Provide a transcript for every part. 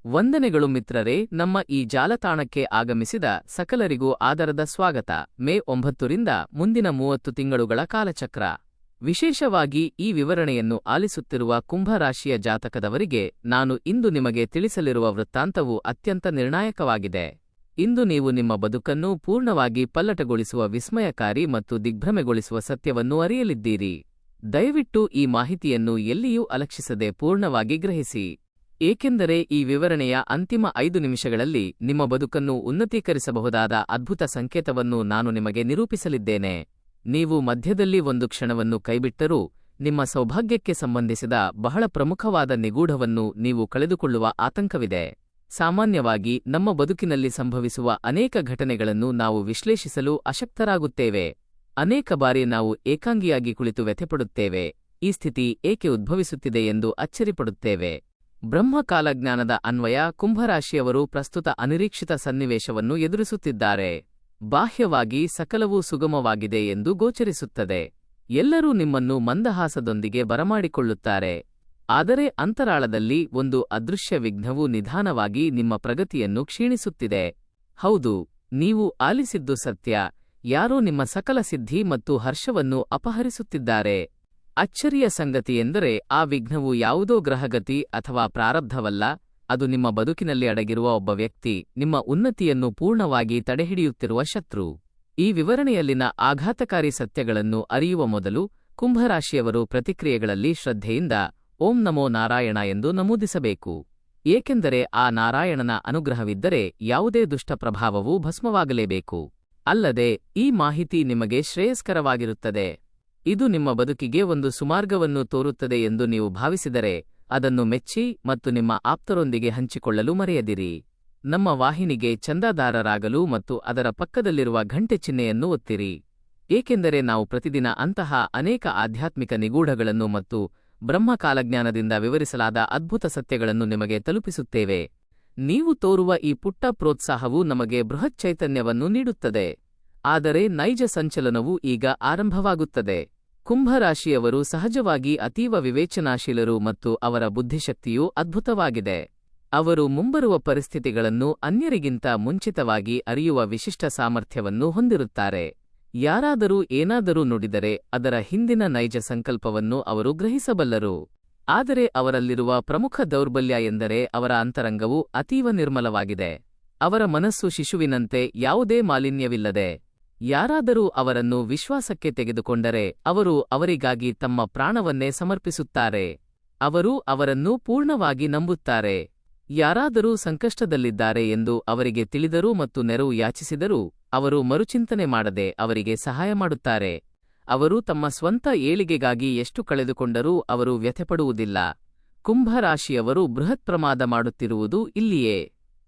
ವಂದನೆಗಳು ಮಿತ್ರರೇ, ನಮ್ಮ ಈ ಜಾಲತಾಣಕ್ಕೆ ಆಗಮಿಸಿದ ಸಕಲರಿಗೂ ಆದರದ ಸ್ವಾಗತ. ಮೇ 9 ರಿಂದ ಮುಂದಿನ 30 ತಿಂಗಳುಗಳ ಕಾಲಚಕ್ರ. ವಿಶೇಷವಾಗಿ ಈ ವಿವರಣೆಯನ್ನು ಆಲಿಸುತ್ತಿರುವ ಕುಂಭರಾಶಿಯ ಜಾತಕದವರಿಗೆ ನಾನು ಇಂದು ನಿಮಗೆ ತಿಳಿಸಲಿರುವ ವೃತ್ತಾಂತವು ಅತ್ಯಂತ ನಿರ್ಣಾಯಕವಾಗಿದೆ. ಇಂದು ನೀವು ನಿಮ್ಮ ಬದುಕನ್ನು ಪೂರ್ಣವಾಗಿ ಪಲ್ಲಟಗೊಳಿಸುವ ವಿಸ್ಮಯಕಾರಿ ಮತ್ತು ದಿಗ್ಭ್ರಮೆಗೊಳಿಸುವ ಸತ್ಯವನ್ನು ಅರಿಯಲಿದ್ದೀರಿ. ದಯವಿಟ್ಟು ಈ ಮಾಹಿತಿಯನ್ನು ಎಲ್ಲಿಯೂ ಅಲಕ್ಷಿಸದೆ ಪೂರ್ಣವಾಗಿ ಗ್ರಹಿಸಿ, ಏಕೆಂದರೆ ಈ ವಿವರಣೆಯ ಅಂತಿಮ 5 ನಿಮಿಷಗಳಲ್ಲಿ ನಿಮ್ಮ ಬದುಕನ್ನು ಉನ್ನತೀಕರಿಸಬಹುದಾದ ಅದ್ಭುತ ಸಂಕೇತವನ್ನು ನಾನು ನಿಮಗೆ ನಿರೂಪಿಸಲಿದ್ದೇನೆ. ನೀವು ಮಧ್ಯದಲ್ಲಿ ಒಂದು ಕ್ಷಣವನ್ನು ಕೈಬಿಟ್ಟರೂ ನಿಮ್ಮ ಸೌಭಾಗ್ಯಕ್ಕೆ ಸಂಬಂಧಿಸಿದ ಬಹಳ ಪ್ರಮುಖವಾದ ನಿಗೂಢವನ್ನು ನೀವು ಕಳೆದುಕೊಳ್ಳುವ ಆತಂಕವಿದೆ. ಸಾಮಾನ್ಯವಾಗಿ ನಮ್ಮ ಬದುಕಿನಲ್ಲಿ ಸಂಭವಿಸುವ ಅನೇಕ ಘಟನೆಗಳನ್ನು ನಾವು ವಿಶ್ಲೇಷಿಸಲು ಅಶಕ್ತರಾಗುತ್ತೇವೆ. ಅನೇಕ ಬಾರಿ ನಾವು ಏಕಾಂಗಿಯಾಗಿ ಕುಳಿತು ವ್ಯಥೆಪಡುತ್ತೇವೆ. ಈ ಸ್ಥಿತಿ ಏಕೆ ಉದ್ಭವಿಸುತ್ತಿದೆ ಎಂದು ಅಚ್ಚರಿಪಡುತ್ತೇವೆ. ಬ್ರಹ್ಮಕಾಲಜ್ಞಾನದ ಅನ್ವಯ ಕುಂಭರಾಶಿಯವರು ಪ್ರಸ್ತುತ ಅನಿರೀಕ್ಷಿತ ಸನ್ನಿವೇಶವನ್ನು ಎದುರಿಸುತ್ತಿದ್ದಾರೆ. ಬಾಹ್ಯವಾಗಿ ಸಕಲವೂ ಸುಗಮವಾಗಿದೆ ಎಂದು ಗೋಚರಿಸುತ್ತದೆ. ಎಲ್ಲರೂ ನಿಮ್ಮನ್ನು ಮಂದಹಾಸದೊಂದಿಗೆ ಬರಮಾಡಿಕೊಳ್ಳುತ್ತಾರೆ. ಆದರೆ ಅಂತರಾಳದಲ್ಲಿ ಒಂದು ಅದೃಶ್ಯ ವಿಘ್ನವು ನಿಧಾನವಾಗಿ ನಿಮ್ಮ ಪ್ರಗತಿಯನ್ನು ಕ್ಷೀಣಿಸುತ್ತಿದೆ. ಹೌದು, ನೀವು ಆಲಿಸಿದ್ದು ಸತ್ಯ. ಯಾರೋ ನಿಮ್ಮ ಸಕಲ ಸಿದ್ಧಿ ಮತ್ತು ಹರ್ಷವನ್ನು ಅಪಹರಿಸುತ್ತಿದ್ದಾರೆ. ಅಚ್ಚರಿಯ ಸಂಗತಿಯೆಂದರೆ ಆ ವಿಘ್ನವು ಯಾವುದೋ ಗ್ರಹಗತಿ ಅಥವಾ ಪ್ರಾರಬ್ಧವಲ್ಲ, ಅದು ನಿಮ್ಮ ಬದುಕಿನಲ್ಲಿ ಅಡಗಿರುವ ಒಬ್ಬ ವ್ಯಕ್ತಿ, ನಿಮ್ಮ ಉನ್ನತಿಯನ್ನು ಪೂರ್ಣವಾಗಿ ತಡೆಹಿಡಿಯುತ್ತಿರುವ ಶತ್ರು. ಈ ವಿವರಣೆಯಲ್ಲಿನ ಆಘಾತಕಾರಿ ಸತ್ಯಗಳನ್ನು ಅರಿಯುವ ಮೊದಲು ಕುಂಭರಾಶಿಯವರು ಪ್ರತಿಕ್ರಿಯೆಗಳಲ್ಲಿ ಶ್ರದ್ಧೆಯಿಂದ ಓಂ ನಮೋ ನಾರಾಯಣ ಎಂದು ನಮೂದಿಸಬೇಕು. ಏಕೆಂದರೆ ಆ ನಾರಾಯಣನ ಅನುಗ್ರಹವಿದ್ದರೆ ಯಾವುದೇ ದುಷ್ಟ ಪ್ರಭಾವವೂ ಭಸ್ಮವಾಗಲೇಬೇಕು. ಅಲ್ಲದೆ ಈ ಮಾಹಿತಿ ನಿಮಗೆ ಶ್ರೇಯಸ್ಕರವಾಗಿರುತ್ತದೆ. ಇದು ನಿಮ್ಮ ಬದುಕಿಗೆ ಒಂದು ಸುಮಾರ್ಗವನ್ನು ತೋರುತ್ತದೆ ಎಂದು ನೀವು ಭಾವಿಸಿದರೆ ಅದನ್ನು ಮೆಚ್ಚಿ ಮತ್ತು ನಿಮ್ಮ ಆಪ್ತರೊಂದಿಗೆ ಹಂಚಿಕೊಳ್ಳಲು ಮರೆಯದಿರಿ. ನಮ್ಮ ವಾಹಿನಿಗೆ ಚಂದಾದಾರರಾಗಲು ಮತ್ತು ಅದರ ಪಕ್ಕದಲ್ಲಿರುವ ಘಂಟೆ ಚಿಹ್ನೆಯನ್ನು ಒತ್ತಿರಿ, ಏಕೆಂದರೆ ನಾವು ಪ್ರತಿದಿನ ಅಂತಹ ಅನೇಕ ಆಧ್ಯಾತ್ಮಿಕ ನಿಗೂಢಗಳನ್ನು ಮತ್ತು ಬ್ರಹ್ಮಕಾಲಜ್ಞಾನದಿಂದ ವಿವರಿಸಲಾದ ಅದ್ಭುತ ಸತ್ಯಗಳನ್ನು ನಿಮಗೆ ತಲುಪಿಸುತ್ತೇವೆ. ನೀವು ತೋರುವ ಈ ಪುಟ್ಟ ಪ್ರೋತ್ಸಾಹವು ನಮಗೆ ಬೃಹತ್ ಚೈತನ್ಯವನ್ನು ನೀಡುತ್ತದೆ. ಆದರೆ ನೈಜ ಸಂಚಲನವು ಈಗ ಆರಂಭವಾಗುತ್ತದೆ. ಕುಂಭರಾಶಿಯವರು ಸಹಜವಾಗಿ ಅತೀವ ವಿವೇಚನಾಶೀಲರು ಮತ್ತು ಅವರ ಬುದ್ಧಿಶಕ್ತಿಯೂ ಅದ್ಭುತವಾಗಿದೆ. ಅವರು ಮುಂಬರುವ ಪರಿಸ್ಥಿತಿಗಳನ್ನು ಅನ್ಯರಿಗಿಂತ ಮುಂಚಿತವಾಗಿ ಅರಿಯುವ ವಿಶಿಷ್ಟ ಸಾಮರ್ಥ್ಯವನ್ನು ಹೊಂದಿರುತ್ತಾರೆ. ಯಾರಾದರೂ ಏನಾದರೂ ನುಡಿದರೆ ಅದರ ಹಿಂದಿನ ನೈಜ ಸಂಕಲ್ಪವನ್ನು ಅವರು ಗ್ರಹಿಸಬಲ್ಲರು. ಆದರೆ ಅವರಲ್ಲಿರುವ ಪ್ರಮುಖ ದೌರ್ಬಲ್ಯ ಎಂದರೆ ಅವರ ಅಂತರಂಗವು ಅತೀವ ನಿರ್ಮಲವಾಗಿದೆ. ಅವರ ಮನಸ್ಸು ಶಿಶುವಿನಂತೆ ಯಾವುದೇ ಮಾಲಿನ್ಯವಿಲ್ಲದೆ. ಯಾರಾದರೂ ಅವರನ್ನು ವಿಶ್ವಾಸಕ್ಕೆ ತೆಗೆದುಕೊಂಡರೆ ಅವರು ಅವರಿಗಾಗಿ ತಮ್ಮ ಪ್ರಾಣವನ್ನೇ ಸಮರ್ಪಿಸುತ್ತಾರೆ. ಅವರು ಅವರನ್ನು ಪೂರ್ಣವಾಗಿ ನಂಬುತ್ತಾರೆ. ಯಾರಾದರೂ ಸಂಕಷ್ಟದಲ್ಲಿದ್ದಾರೆ ಎಂದು ಅವರಿಗೆ ತಿಳಿದರೂ ಮತ್ತು ನೆರವು ಯಾಚಿಸಿದರೂ ಅವರು ಮರುಚಿಂತನೆ ಮಾಡದೆ ಅವರಿಗೆ ಸಹಾಯ ಮಾಡುತ್ತಾರೆ. ಅವರು ತಮ್ಮ ಸ್ವಂತ ಏಳಿಗೆಗಾಗಿ ಎಷ್ಟು ಕಳೆದುಕೊಂಡರೂ ಅವರು ವ್ಯಥೆಪಡುವುದಿಲ್ಲ. ಕುಂಭರಾಶಿಯವರು ಬೃಹತ್ ಪ್ರಮಾದ ಮಾಡುತ್ತಿರುವುದು ಇಲ್ಲಿಯೇ.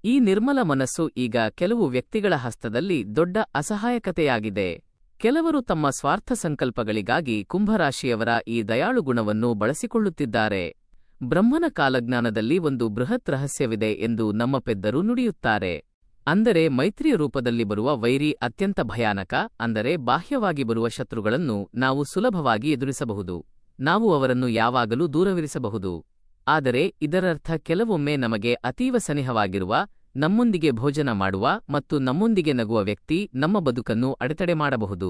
ಈ ನಿರ್ಮಲ ಮನಸ್ಸು ಈಗ ಕೆಲವು ವ್ಯಕ್ತಿಗಳ ಹಸ್ತದಲ್ಲಿ ದೊಡ್ಡ ಅಸಹಾಯಕತೆಯಾಗಿದೆ. ಕೆಲವರು ತಮ್ಮ ಸ್ವಾರ್ಥ ಸಂಕಲ್ಪಗಳಿಗಾಗಿ ಕುಂಭರಾಶಿಯವರ ಈ ದಯಾಳು ಗುಣವನ್ನು ಬಳಸಿಕೊಳ್ಳುತ್ತಿದ್ದಾರೆ. ಬ್ರಹ್ಮನ ಕಾಲಜ್ಞಾನದಲ್ಲಿ ಒಂದು ಬೃಹತ್ ರಹಸ್ಯವಿದೆ ಎಂದು ನಮ್ಮ ಪೆದ್ದರು ನುಡಿಯುತ್ತಾರೆ. ಅಂದರೆ ಮೈತ್ರಿಯ ರೂಪದಲ್ಲಿ ಬರುವ ವೈರಿ ಅತ್ಯಂತ ಭಯಾನಕ. ಅಂದರೆ ಬಾಹ್ಯವಾಗಿ ಬರುವ ಶತ್ರುಗಳನ್ನು ನಾವು ಸುಲಭವಾಗಿ ಎದುರಿಸಬಹುದು, ನಾವು ಅವರನ್ನು ಯಾವಾಗಲೂ ದೂರವಿರಿಸಬಹುದು. ಆದರೆ ಇದರರ್ಥ ಕೆಲವೊಮ್ಮೆ ನಮಗೆ ಅತೀವ ಸನಿಹವಾಗಿರುವ, ನಮ್ಮೊಂದಿಗೆ ಭೋಜನ ಮಾಡುವ ಮತ್ತು ನಮ್ಮೊಂದಿಗೆ ನಗುವ ವ್ಯಕ್ತಿ ನಮ್ಮ ಬದುಕನ್ನು ಅಡೆತಡೆ ಮಾಡಬಹುದು.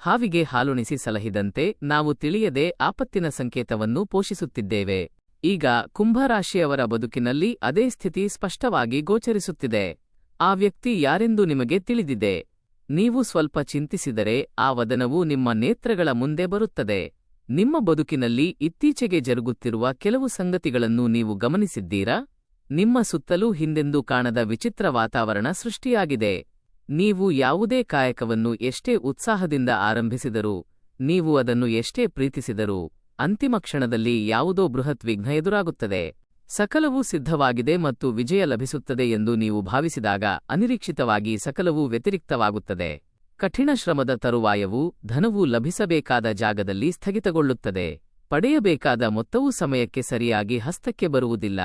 ಹಾವಿಗೆ ಹಾಲುಣಿಸಿ ಸಲಹಿದಂತೆ ನಾವು ತಿಳಿಯದೆ ಆಪತ್ತಿನ ಸಂಕೇತವನ್ನು ಪೋಷಿಸುತ್ತಿದ್ದೇವೆ. ಈಗ ಕುಂಭರಾಶಿಯವರ ಬದುಕಿನಲ್ಲಿ ಅದೇ ಸ್ಥಿತಿ ಸ್ಪಷ್ಟವಾಗಿ ಗೋಚರಿಸುತ್ತಿದೆ. ಆ ವ್ಯಕ್ತಿ ಯಾರೆಂದು ನಿಮಗೆ ತಿಳಿದಿದೆ. ನೀವು ಸ್ವಲ್ಪ ಚಿಂತಿಸಿದರೆ ಆ ವದನವು ನಿಮ್ಮ ನೇತ್ರಗಳ ಮುಂದೆ ಬರುತ್ತದೆ. ನಿಮ್ಮ ಬದುಕಿನಲ್ಲಿ ಇತ್ತೀಚೆಗೆ ಜರುಗುತ್ತಿರುವ ಕೆಲವು ಸಂಗತಿಗಳನ್ನು ನೀವು ಗಮನಿಸಿದ್ದೀರಾ? ನಿಮ್ಮ ಸುತ್ತಲೂ ಹಿಂದೆಂದೂ ಕಾಣದ ವಿಚಿತ್ರ ವಾತಾವರಣ ಸೃಷ್ಟಿಯಾಗಿದೆ. ನೀವು ಯಾವುದೇ ಕಾಯಕವನ್ನು ಎಷ್ಟೇ ಉತ್ಸಾಹದಿಂದ ಆರಂಭಿಸಿದರೂ, ನೀವು ಅದನ್ನು ಎಷ್ಟೇ ಪ್ರೀತಿಸಿದರೂ, ಅಂತಿಮ ಕ್ಷಣದಲ್ಲಿ ಯಾವುದೋ ಬೃಹತ್ ವಿಘ್ನ ಎದುರಾಗುತ್ತದೆ. ಸಕಲವೂ ಸಿದ್ಧವಾಗಿದೆ ಮತ್ತು ವಿಜಯ ಲಭಿಸುತ್ತದೆ ಎಂದು ನೀವು ಭಾವಿಸಿದಾಗ ಅನಿರೀಕ್ಷಿತವಾಗಿ ಸಕಲವೂ ವ್ಯತಿರಿಕ್ತವಾಗುತ್ತದೆ. ಕಠಿಣ ಶ್ರಮದ ತರುವಾಯವೂ ಧನವು ಲಭಿಸಬೇಕಾದ ಜಾಗದಲ್ಲಿ ಸ್ಥಗಿತಗೊಳ್ಳುತ್ತದೆ. ಪಡೆಯಬೇಕಾದ ಮೊತ್ತವೂ ಸಮಯಕ್ಕೆ ಸರಿಯಾಗಿ ಹಸ್ತಕ್ಕೆ ಬರುವುದಿಲ್ಲ.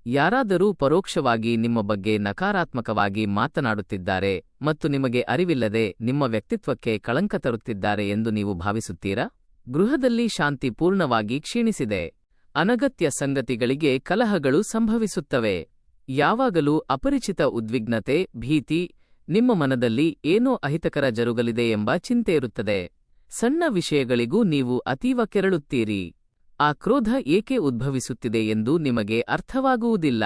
ಯಾರಾದರೂ ಪರೋಕ್ಷವಾಗಿ ನಿಮ್ಮ ಬಗ್ಗೆ ನಕಾರಾತ್ಮಕವಾಗಿ ಮಾತನಾಡುತ್ತಿದ್ದಾರೆ ಮತ್ತು ನಿಮಗೆ ಅರಿವಿಲ್ಲದೆ ನಿಮ್ಮ ವ್ಯಕ್ತಿತ್ವಕ್ಕೆ ಕಳಂಕ ತರುತ್ತಿದ್ದಾರೆ ಎಂದು ನೀವು ಭಾವಿಸುತ್ತೀರಾ? ಗೃಹದಲ್ಲಿ ಶಾಂತಿ ಪೂರ್ಣವಾಗಿ ಕ್ಷೀಣಿಸಿದೆ. ಅನಗತ್ಯ ಸಂಗತಿಗಳಿಗೆ ಕಲಹಗಳು ಸಂಭವಿಸುತ್ತವೆ. ಯಾವಾಗಲೂ ಅಪರಿಚಿತ ಉದ್ವಿಗ್ನತೆ, ಭೀತಿ, ನಿಮ್ಮ ಮನದಲ್ಲಿ ಏನೋ ಅಹಿತಕರ ಜರುಗಲಿದೆ ಎಂಬ ಚಿಂತೆಯಿರುತ್ತದೆ. ಸಣ್ಣ ವಿಷಯಗಳಿಗೂ ನೀವು ಅತೀವ ಕೆರಳುತ್ತೀರಿ. ಆ ಕ್ರೋಧ ಏಕೆ ಉದ್ಭವಿಸುತ್ತಿದೆ ಎಂದು ನಿಮಗೆ ಅರ್ಥವಾಗುವುದಿಲ್ಲ.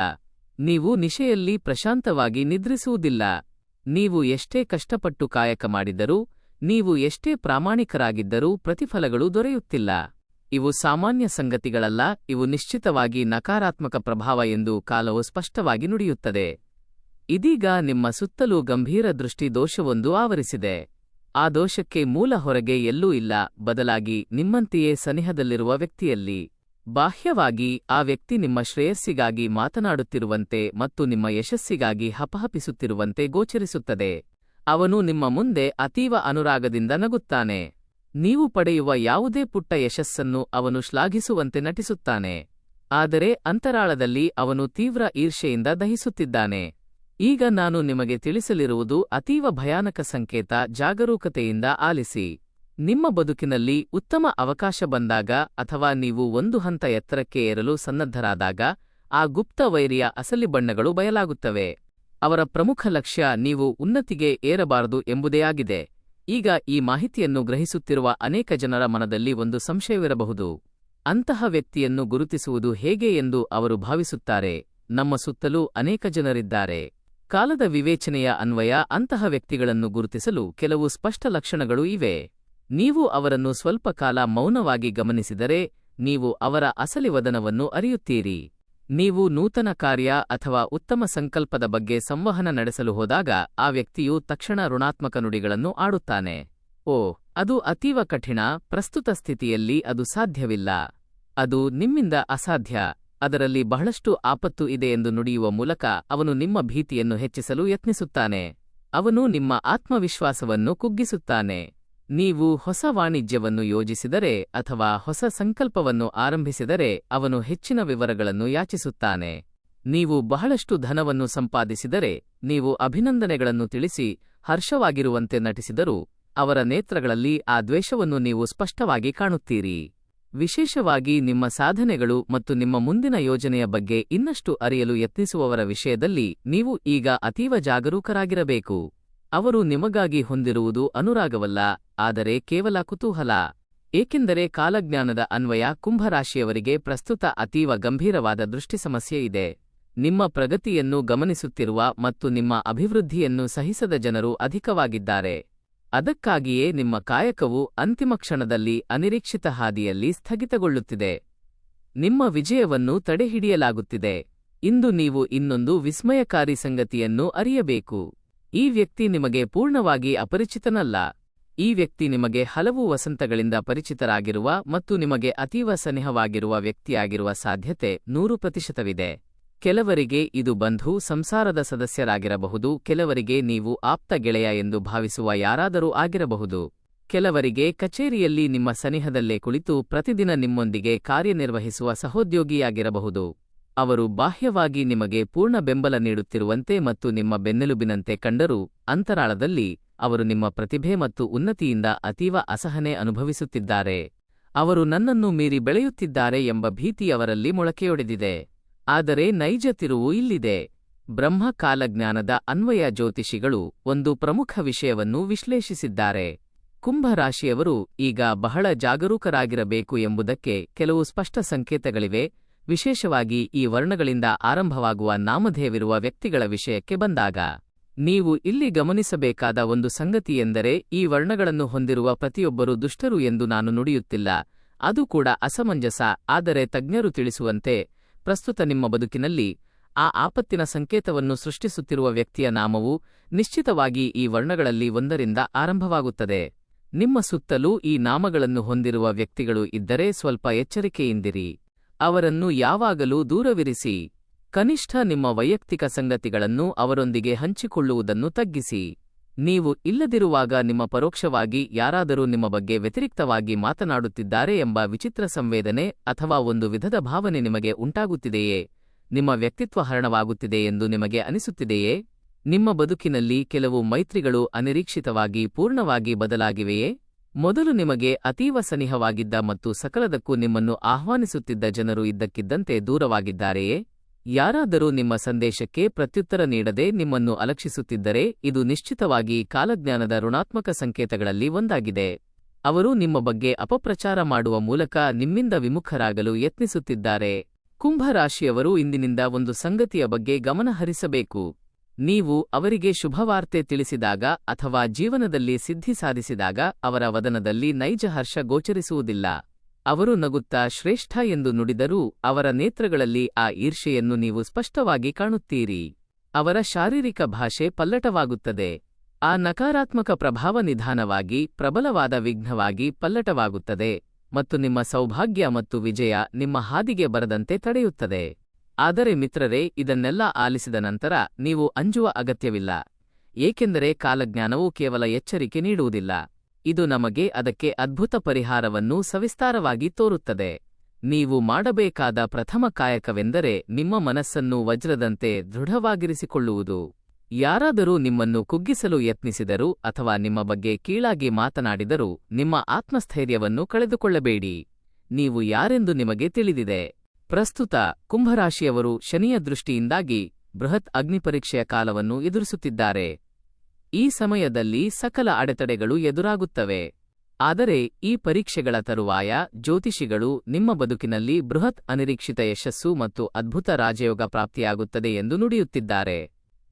ನೀವು ನಿಶೆಯಲ್ಲಿ ಪ್ರಶಾಂತವಾಗಿ ನಿದ್ರಿಸುವುದಿಲ್ಲ. ನೀವು ಎಷ್ಟೇ ಕಷ್ಟಪಟ್ಟು ಕಾಯಕ ಮಾಡಿದರೂ, ನೀವು ಎಷ್ಟೇ ಪ್ರಾಮಾಣಿಕರಾಗಿದ್ದರೂ ಪ್ರತಿಫಲಗಳು ದೊರೆಯುತ್ತಿಲ್ಲ. ಇವು ಸಾಮಾನ್ಯ ಸಂಗತಿಗಳಲ್ಲ, ಇವು ನಿಶ್ಚಿತವಾಗಿ ನಕಾರಾತ್ಮಕ ಪ್ರಭಾವ ಎಂದು ಕಾಲವು ಸ್ಪಷ್ಟವಾಗಿ ನುಡಿಯುತ್ತದೆ. ಇದೀಗ ನಿಮ್ಮ ಸುತ್ತಲೂ ಗಂಭೀರ ದೃಷ್ಟಿ ದೋಷವೊಂದು ಆವರಿಸಿದೆ. ಆ ದೋಷಕ್ಕೆ ಮೂಲ ಹೊರಗೆ ಎಲ್ಲೂ ಇಲ್ಲ, ಬದಲಾಗಿ ನಿಮ್ಮಂತೆಯೇ ಸನಿಹದಲ್ಲಿರುವ ವ್ಯಕ್ತಿಯಲ್ಲಿ. ಬಾಹ್ಯವಾಗಿ ಆ ವ್ಯಕ್ತಿ ನಿಮ್ಮ ಶ್ರೇಯಸ್ಸಿಗಾಗಿ ಮಾತನಾಡುತ್ತಿರುವಂತೆ ಮತ್ತು ನಿಮ್ಮ ಯಶಸ್ಸಿಗಾಗಿ ಹಪಹಪಿಸುತ್ತಿರುವಂತೆ ಗೋಚರಿಸುತ್ತದೆ. ಅವನು ನಿಮ್ಮ ಮುಂದೆ ಅತೀವ ಅನುರಾಗದಿಂದ ನಗುತ್ತಾನೆ. ನೀವು ಪಡೆಯುವ ಯಾವುದೇ ಪುಟ್ಟ ಯಶಸ್ಸನ್ನು ಅವನು ಶ್ಲಾಘಿಸುವಂತೆ ನಟಿಸುತ್ತಾನೆ. ಆದರೆ ಅಂತರಾಳದಲ್ಲಿ ಅವನು ತೀವ್ರ ಈರ್ಷೆಯಿಂದ ದಹಿಸುತ್ತಿದ್ದಾನೆ. ಈಗ ನಾನು ನಿಮಗೆ ತಿಳಿಸಲಿರುವುದು ಅತೀವ ಭಯಾನಕ ಸಂಕೇತ. ಜಾಗರೂಕತೆಯಿಂದ ಆಲಿಸಿ. ನಿಮ್ಮ ಬದುಕಿನಲ್ಲಿ ಉತ್ತಮ ಅವಕಾಶ ಬಂದಾಗ ಅಥವಾ ನೀವು ಒಂದು ಹಂತ ಎತ್ತರಕ್ಕೆ ಏರಲು ಸನ್ನದ್ಧರಾದಾಗ ಆ ಗುಪ್ತ ವೈರಿಯ ಅಸಲಿ ಬಣ್ಣಗಳು ಬಯಲಾಗುತ್ತವೆ. ಅವರ ಪ್ರಮುಖ ಲಕ್ಷ್ಯ ನೀವು ಉನ್ನತಿಗೆ ಏರಬಾರದು ಎಂಬುದೇ ಆಗಿದೆ. ಈಗ ಈ ಮಾಹಿತಿಯನ್ನು ಗ್ರಹಿಸುತ್ತಿರುವ ಅನೇಕ ಜನರ ಮನದಲ್ಲಿ ಒಂದು ಸಂಶಯವಿರಬಹುದು. ಅಂತಹ ವ್ಯಕ್ತಿಯನ್ನು ಗುರುತಿಸುವುದು ಹೇಗೆ ಎಂದು ಅವರು ಭಾವಿಸುತ್ತಾರೆ. ನಮ್ಮ ಸುತ್ತಲೂ ಅನೇಕ ಜನರಿದ್ದಾರೆ. ಕಾಲದ ವಿವೇಚನೆಯ ಅನ್ವಯ ಅಂತಹ ವ್ಯಕ್ತಿಗಳನ್ನು ಗುರುತಿಸಲು ಕೆಲವು ಸ್ಪಷ್ಟ ಲಕ್ಷಣಗಳು ಇವೆ. ನೀವು ಅವರನ್ನು ಸ್ವಲ್ಪ ಕಾಲ ಮೌನವಾಗಿ ಗಮನಿಸಿದರೆ ನೀವು ಅವರ ಅಸಲಿ ವದನವನ್ನು ಅರಿಯುತ್ತೀರಿ. ನೀವು ನೂತನ ಕಾರ್ಯ ಅಥವಾ ಉತ್ತಮ ಸಂಕಲ್ಪದ ಬಗ್ಗೆ ಸಂವಹನ ನಡೆಸಲು ಹೋದಾಗ ಆ ವ್ಯಕ್ತಿಯು ತಕ್ಷಣ ಋಣಾತ್ಮಕ ನುಡಿಗಳನ್ನು ಆಡುತ್ತಾನೆ. ಅದು ಅತೀವ ಕಠಿಣ, ಪ್ರಸ್ತುತ ಸ್ಥಿತಿಯಲ್ಲಿ ಅದು ಸಾಧ್ಯವಿಲ್ಲ, ಅದು ನಿಮ್ಮಿಂದ ಅಸಾಧ್ಯ, ಅದರಲ್ಲಿ ಬಹಳಷ್ಟು ಆಪತ್ತು ಇದೆ ಎಂದು ನುಡಿಯುವ ಮೂಲಕ ಅವನು ನಿಮ್ಮ ಭೀತಿಯನ್ನು ಹೆಚ್ಚಿಸಲು ಯತ್ನಿಸುತ್ತಾನೆ. ಅವನು ನಿಮ್ಮ ಆತ್ಮವಿಶ್ವಾಸವನ್ನು ಕುಗ್ಗಿಸುತ್ತಾನೆ. ನೀವು ಹೊಸ ವಾಣಿಜ್ಯವನ್ನು ಯೋಜಿಸಿದರೆ ಅಥವಾ ಹೊಸ ಸಂಕಲ್ಪವನ್ನು ಆರಂಭಿಸಿದರೆ ಅವನು ಹೆಚ್ಚಿನ ವಿವರಗಳನ್ನು ಯಾಚಿಸುತ್ತಾನೆ. ನೀವು ಬಹಳಷ್ಟು ಧನವನ್ನು ಸಂಪಾದಿಸಿದರೆ ನೀವು ಅಭಿನಂದನೆಗಳನ್ನು ತಿಳಿಸಿ ಹರ್ಷವಾಗಿರುವಂತೆ ನಟಿಸಿದರೂ ಅವರ ನೇತ್ರಗಳಲ್ಲಿ ಆ ದ್ವೇಷವನ್ನು ನೀವು ಸ್ಪಷ್ಟವಾಗಿ ಕಾಣುತ್ತೀರಿ. ವಿಶೇಷವಾಗಿ ನಿಮ್ಮ ಸಾಧನೆಗಳು ಮತ್ತು ನಿಮ್ಮ ಮುಂದಿನ ಯೋಜನೆಯ ಬಗ್ಗೆ ಇನ್ನಷ್ಟು ಅರಿಯಲು ಯತ್ನಿಸುವವರ ವಿಷಯದಲ್ಲಿ ನೀವು ಈಗ ಅತೀವ ಜಾಗರೂಕರಾಗಿರಬೇಕು. ಅವರು ನಿಮಗಾಗಿ ಹೊಂದಿರುವುದು ಅನುರಾಗವಲ್ಲ, ಆದರೆ ಕೇವಲ ಕುತೂಹಲ. ಏಕೆಂದರೆ ಕಾಲಜ್ಞಾನದ ಅನ್ವಯ ಕುಂಭರಾಶಿಯವರಿಗೆ ಪ್ರಸ್ತುತ ಅತೀವ ಗಂಭೀರವಾದ ದೃಷ್ಟಿ ಸಮಸ್ಯೆ ಇದೆ. ನಿಮ್ಮ ಪ್ರಗತಿಯನ್ನು ಗಮನಿಸುತ್ತಿರುವ ಮತ್ತು ನಿಮ್ಮ ಅಭಿವೃದ್ಧಿಯನ್ನು ಸಹಿಸದ ಜನರು ಅಧಿಕವಾಗಿದ್ದಾರೆ. ಅದಕ್ಕಾಗಿಯೇ ನಿಮ್ಮ ಕಾಯಕವು ಅಂತಿಮ ಕ್ಷಣದಲ್ಲಿ ಅನಿರೀಕ್ಷಿತ ಹಾದಿಯಲ್ಲಿ ಸ್ಥಗಿತಗೊಳ್ಳುತ್ತಿದೆ. ನಿಮ್ಮ ವಿಜಯವನ್ನು ತಡೆಹಿಡಿಯಲಾಗುತ್ತಿದೆ. ಇಂದು ನೀವು ಇನ್ನೊಂದು ವಿಸ್ಮಯಕಾರಿ ಸಂಗತಿಯನ್ನು ಅರಿಯಬೇಕು. ಈ ವ್ಯಕ್ತಿ ನಿಮಗೆ ಪೂರ್ಣವಾಗಿ ಅಪರಿಚಿತನಲ್ಲ. ಈ ವ್ಯಕ್ತಿ ನಿಮಗೆ ಹಲವು ವಸಂತಗಳಿಂದ ಪರಿಚಿತರಾಗಿರುವ ಮತ್ತು ನಿಮಗೆ ಅತೀವ ಸನಿಹವಾಗಿರುವ ವ್ಯಕ್ತಿಯಾಗಿರುವ ಸಾಧ್ಯತೆ 100%. ಕೆಲವರಿಗೆ ಇದು ಬಂಧು, ಸಂಸಾರದ ಸದಸ್ಯರಾಗಿರಬಹುದು, ಕೆಲವರಿಗೆ ನೀವು ಆಪ್ತ ಗೆಳೆಯ ಎಂದು ಭಾವಿಸುವ ಯಾರಾದರೂ ಆಗಿರಬಹುದು, ಕೆಲವರಿಗೆ ಕಚೇರಿಯಲ್ಲಿ ನಿಮ್ಮ ಸನಿಹದಲ್ಲೇ ಕುಳಿತು ಪ್ರತಿದಿನ ನಿಮ್ಮೊಂದಿಗೆ ಕಾರ್ಯನಿರ್ವಹಿಸುವ ಸಹೋದ್ಯೋಗಿಯಾಗಿರಬಹುದು. ಅವರು ಬಾಹ್ಯವಾಗಿ ನಿಮಗೆ ಪೂರ್ಣ ಬೆಂಬಲ ನೀಡುತ್ತಿರುವಂತೆ ಮತ್ತು ನಿಮ್ಮ ಬೆನ್ನೆಲುಬಿನಂತೆ ಕಂಡರೂ ಅಂತರಾಳದಲ್ಲಿ ಅವರು ನಿಮ್ಮ ಪ್ರತಿಭೆ ಮತ್ತು ಉನ್ನತಿಯಿಂದ ಅತೀವ ಅಸಹನೆ ಅನುಭವಿಸುತ್ತಿದ್ದಾರೆ. ಅವರು ನನ್ನನ್ನು ಮೀರಿ ಬೆಳೆಯುತ್ತಿದ್ದಾರೆ ಎಂಬ ಭೀತಿ ಅವರಲ್ಲಿ ಮೊಳಕೆಯೊಡೆದಿದೆ. ಆದರೆ ನೈಜ ತಿರುವು ಇಲ್ಲಿದೆ. ಬ್ರಹ್ಮ ಕಾಲಜ್ಞಾನದ ಅನ್ವಯ ಜ್ಯೋತಿಷಿಗಳು ಒಂದು ಪ್ರಮುಖ ವಿಷಯವನ್ನು ವಿಶ್ಲೇಷಿಸಿದ್ದಾರೆ. ಕುಂಭರಾಶಿಯವರು ಈಗ ಬಹಳ ಜಾಗರೂಕರಾಗಿರಬೇಕು ಎಂಬುದಕ್ಕೆ ಕೆಲವು ಸ್ಪಷ್ಟ ಸಂಕೇತಗಳಿವೆ. ವಿಶೇಷವಾಗಿ ಈ ವರ್ಣಗಳಿಂದ ಆರಂಭವಾಗುವ ನಾಮಧೇಯವಿರುವ ವ್ಯಕ್ತಿಗಳ ವಿಷಯಕ್ಕೆ ಬಂದಾಗ ನೀವು ಇಲ್ಲಿ ಗಮನಿಸಬೇಕಾದ ಒಂದು ಸಂಗತಿಯೆಂದರೆ ಈ ವರ್ಣಗಳನ್ನು ಹೊಂದಿರುವ ಪ್ರತಿಯೊಬ್ಬರೂ ದುಷ್ಟರು ಎಂದು ನಾನು ನುಡಿಯುತ್ತಿಲ್ಲ. ಅದು ಕೂಡ ಅಸಮಂಜಸ. ಆದರೆ ತಜ್ಞರು ತಿಳಿಸುವಂತೆ ಪ್ರಸ್ತುತ ನಿಮ್ಮ ಬದುಕಿನಲ್ಲಿ ಆ ಆಪತ್ತಿನ ಸಂಕೇತವನ್ನು ಸೃಷ್ಟಿಸುತ್ತಿರುವ ವ್ಯಕ್ತಿಯ ನಾಮವು ನಿಶ್ಚಿತವಾಗಿ ಈ ವರ್ಣಗಳಲ್ಲಿ ಒಂದರಿಂದ ಆರಂಭವಾಗುತ್ತದೆ. ನಿಮ್ಮ ಸುತ್ತಲೂ ಈ ನಾಮಗಳನ್ನು ಹೊಂದಿರುವ ವ್ಯಕ್ತಿಗಳು ಇದ್ದರೆ ಸ್ವಲ್ಪ ಎಚ್ಚರಿಕೆಯಿಂದಿರಿ. ಅವರನ್ನು ಯಾವಾಗಲೂ ದೂರವಿರಿಸಿ. ಕನಿಷ್ಠ ನಿಮ್ಮ ವೈಯಕ್ತಿಕ ಸಂಗತಿಗಳನ್ನು ಅವರೊಂದಿಗೆ ಹಂಚಿಕೊಳ್ಳುವುದನ್ನು ತಗ್ಗಿಸಿ. ನೀವು ಇಲ್ಲದಿರುವಾಗ ನಿಮ್ಮ ಪರೋಕ್ಷವಾಗಿ ಯಾರಾದರೂ ನಿಮ್ಮ ಬಗ್ಗೆ ವ್ಯತಿರಿಕ್ತವಾಗಿ ಮಾತನಾಡುತ್ತಿದ್ದಾರೆ ಎಂಬ ವಿಚಿತ್ರ ಸಂವೇದನೆ ಅಥವಾ ಒಂದು ವಿಧದ ಭಾವನೆ ನಿಮಗೆ ಉಂಟಾಗುತ್ತಿದೆಯೇ? ನಿಮ್ಮ ವ್ಯಕ್ತಿತ್ವ ಹರಣವಾಗುತ್ತಿದೆ ಎಂದು ನಿಮಗೆ ಅನಿಸುತ್ತಿದೆಯೇ? ನಿಮ್ಮ ಬದುಕಿನಲ್ಲಿ ಕೆಲವು ಮೈತ್ರಿಗಳು ಅನಿರೀಕ್ಷಿತವಾಗಿ ಪೂರ್ಣವಾಗಿ ಬದಲಾಗಿವೆಯೇ? ಮೊದಲು ನಿಮಗೆ ಅತೀವ ಸನಿಹವಾಗಿದ್ದ ಮತ್ತು ಸಕಲದಕ್ಕೂ ನಿಮ್ಮನ್ನು ಆಹ್ವಾನಿಸುತ್ತಿದ್ದ ಜನರು ಇದ್ದಕ್ಕಿದ್ದಂತೆ ದೂರವಾಗಿದ್ದಾರೆಯೇ? ಯಾರಾದರೂ ನಿಮ್ಮ ಸಂದೇಶಕ್ಕೆ ಪ್ರತ್ಯುತ್ತರ ನೀಡದೆ ನಿಮ್ಮನ್ನು ಅಲಕ್ಷಿಸುತ್ತಿದ್ದರೆ ಇದು ನಿಶ್ಚಿತವಾಗಿ ಕಾಲಜ್ಞಾನದ ಋಣಾತ್ಮಕ ಸಂಕೇತಗಳಲ್ಲಿ ಒಂದಾಗಿದೆ. ಅವರು ನಿಮ್ಮ ಬಗ್ಗೆ ಅಪಪ್ರಚಾರ ಮಾಡುವ ಮೂಲಕ ನಿಮ್ಮಿಂದ ವಿಮುಖರಾಗಲು ಯತ್ನಿಸುತ್ತಿದ್ದಾರೆ. ಕುಂಭರಾಶಿಯವರು ಇಂದಿನಿಂದ ಒಂದು ಸಂಗತಿಯ ಬಗ್ಗೆ ಗಮನಹರಿಸಬೇಕು. ನೀವು ಅವರಿಗೆ ಶುಭವಾರ್ತೆ ತಿಳಿಸಿದಾಗ ಅಥವಾ ಜೀವನದಲ್ಲಿ ಸಿದ್ಧಿ ಸಾಧಿಸಿದಾಗ ಅವರ ವದನದಲ್ಲಿ ನೈಜ ಹರ್ಷ ಗೋಚರಿಸುವುದಿಲ್ಲ. ಅವರು ನಗುತ್ತಾ ಶ್ರೇಷ್ಠ ಎಂದು ನುಡಿದರೂ ಅವರ ನೇತ್ರಗಳಲ್ಲಿ ಆ ಈರ್ಷೆಯನ್ನು ನೀವು ಸ್ಪಷ್ಟವಾಗಿ ಕಾಣುತ್ತೀರಿ. ಅವರ ಶಾರೀರಿಕ ಭಾಷೆ ಪಲ್ಲಟವಾಗುತ್ತದೆ. ಆ ನಕಾರಾತ್ಮಕ ಪ್ರಭಾವ ನಿಧಾನವಾಗಿ ಪ್ರಬಲವಾದ ವಿಘ್ನವಾಗಿ ಪಲ್ಲಟವಾಗುತ್ತದೆ ಮತ್ತು ನಿಮ್ಮ ಸೌಭಾಗ್ಯ ಮತ್ತು ವಿಜಯ ನಿಮ್ಮ ಹಾದಿಗೆ ಬರದಂತೆ ತಡೆಯುತ್ತದೆ. ಆದರೆ ಮಿತ್ರರೇ, ಇದನ್ನೆಲ್ಲ ಆಲಿಸಿದ ನಂತರ ನೀವು ಅಂಜುವ ಅಗತ್ಯವಿಲ್ಲ, ಏಕೆಂದರೆ ಕಾಲಜ್ಞಾನವು ಕೇವಲ ಎಚ್ಚರಿಕೆ ನೀಡುವುದಿಲ್ಲ, ಇದು ನಮಗೆ ಅದಕ್ಕೆ ಅದ್ಭುತ ಪರಿಹಾರವನ್ನು ಸವಿಸ್ತಾರವಾಗಿ ತೋರುತ್ತದೆ. ನೀವು ಮಾಡಬೇಕಾದ ಪ್ರಥಮ ಕಾಯಕವೆಂದರೆ ನಿಮ್ಮ ಮನಸ್ಸನ್ನು ವಜ್ರದಂತೆ ದೃಢವಾಗಿರಿಸಿಕೊಳ್ಳುವುದು. ಯಾರಾದರೂ ನಿಮ್ಮನ್ನು ಕುಗ್ಗಿಸಲು ಯತ್ನಿಸಿದರೂ ಅಥವಾ ನಿಮ್ಮ ಬಗ್ಗೆ ಕೀಳಾಗಿ ಮಾತನಾಡಿದರೂ ನಿಮ್ಮ ಆತ್ಮಸ್ಥೈರ್ಯವನ್ನು ಕಳೆದುಕೊಳ್ಳಬೇಡಿ. ನೀವು ಯಾರೆಂದು ನಿಮಗೆ ತಿಳಿದಿದೆ. ಪ್ರಸ್ತುತ ಕುಂಭರಾಶಿಯವರು ಶನಿಯ ದೃಷ್ಟಿಯಿಂದಾಗಿ ಬೃಹತ್ ಅಗ್ನಿಪರೀಕ್ಷೆಯ ಕಾಲವನ್ನು ಎದುರಿಸುತ್ತಿದ್ದಾರೆ. ಈ ಸಮಯದಲ್ಲಿ ಸಕಲ ಅಡೆತಡೆಗಳು ಎದುರಾಗುತ್ತವೆ. ಆದರೆ ಈ ಪರೀಕ್ಷೆಗಳ ತರುವಾಯ ಜ್ಯೋತಿಷಿಗಳು ನಿಮ್ಮ ಬದುಕಿನಲ್ಲಿ ಬೃಹತ್ ಅನಿರೀಕ್ಷಿತ ಯಶಸ್ಸು ಮತ್ತು ಅದ್ಭುತ ರಾಜಯೋಗ ಪ್ರಾಪ್ತಿಯಾಗುತ್ತದೆ ಎಂದು ನುಡಿಯುತ್ತಿದ್ದಾರೆ.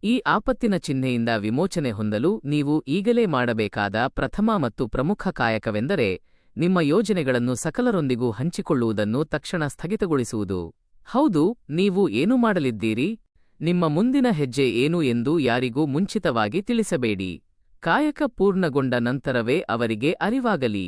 ಈ ಆಪತ್ತಿನ ಚಿಹ್ನೆಯಿಂದ ವಿಮೋಚನೆ ಹೊಂದಲು ನೀವು ಈಗಲೇ ಮಾಡಬೇಕಾದ ಪ್ರಥಮ ಮತ್ತು ಪ್ರಮುಖ ಕಾಯಕವೆಂದರೆ ನಿಮ್ಮ ಯೋಜನೆಗಳನ್ನು ಸಕಲರೊಂದಿಗೂ ಹಂಚಿಕೊಳ್ಳುವುದನ್ನು ತಕ್ಷಣ ಸ್ಥಗಿತಗೊಳಿಸುವುದು. ಹೌದು, ನೀವು ಏನು ಮಾಡಲಿದ್ದೀರಿ? ನಿಮ್ಮ ಮುಂದಿನ ಹೆಜ್ಜೆ ಏನು ಎಂದು ಯಾರಿಗೂ ಮುಂಚಿತವಾಗಿ ತಿಳಿಸಬೇಡಿ. ಕಾಯಕ ಪೂರ್ಣಗೊಂಡ ನಂತರವೇ ಅವರಿಗೆ ಅರಿವಾಗಲಿ.